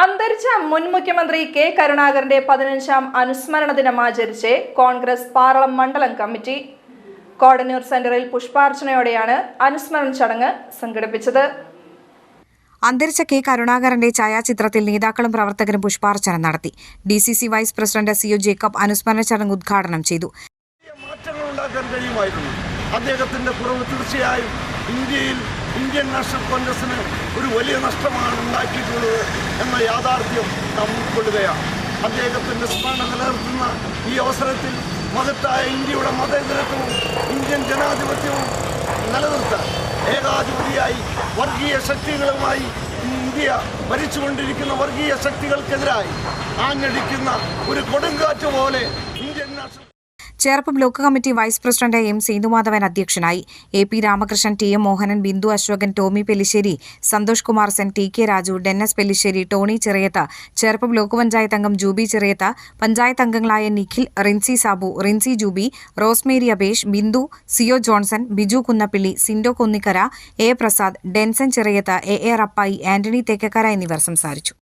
അന്തരിച്ച മുൻ മുഖ്യമന്ത്രി കെ കരുണാകരന്റെ 15ാം അനുസ്മരണ ദിനം ആചരിച്ച് കോൺഗ്രസ് പാറളം മണ്ഡലം കമ്മിറ്റി. കോടന്നൂർ സെന്ററിൽ പുഷ്പാർച്ചനയോടെയാണ് അനുസ്മരണ ചടങ്ങ് സംഘടിപ്പിച്ചത്. അന്തരിച്ച കെ കരുണാകരന്റെ ഛായാചിത്രത്തിൽ നേതാക്കളും പ്രവർത്തകരും പുഷ്പാർച്ചന നടത്തി. DCC vice president CO Jacob അനുസ്മരണ ചടങ്ങ് ഉദ്ഘാടനം ചെയ്തു. അദ്ദേഹത്തിന്റെ കുറവ് തീർച്ചയായും ഇന്ത്യൻ നാഷണൽ കോൺഗ്രസിന് ഒരു വലിയ നഷ്ടമാണ് ഉണ്ടാക്കിയിട്ടുള്ളത് എന്ന യാഥാർത്ഥ്യം നാം ഉൾക്കൊള്ളുകയാണ്. അദ്ദേഹത്തിന്റെ സ്മരണ നിലനിർത്തുന്ന ഈ അവസരത്തിൽ മഹത്തായ ഇന്ത്യയുടെ മതേതരത്വവും ഇന്ത്യൻ ജനാധിപത്യവും നിലനിർത്താൻ ഏകാധിപതിയായി വർഗീയ ശക്തികളുമായി ഇന്ത്യ ഭരിച്ചുകൊണ്ടിരിക്കുന്ന വർഗീയ ശക്തികൾക്കെതിരായി ആഞ്ഞടിക്കുന്ന ഒരു കൊടുങ്കാറ്റ് പോലെ Indian national Cherpu block committee vice president M. Sethumadhavan അധ്യക്ഷനായി. AP Ramakrishnan, TM Mohanan, Bindu Asokan, Tomy Pellissery, Santhosh Kumar Sen, TK Raju, Dennis Pellissery, Tony Chirayath, Cherpu block panchayat അംഗം ജൂബി ചിറയത്ത്, പഞ്ചായത്ത് അംഗങ്ങളായ Nikhil, Rincy Sabu, Rincy Jubi, Rosemary Abesh, Bindu, CO Johnson, Biju Kunnappilly, Sindo Kunnikkara, A. Prasad, Denson Chirayath, AA Rappai, Antony Thekkakkara എന്നിവർ സംസാരിച്ചു.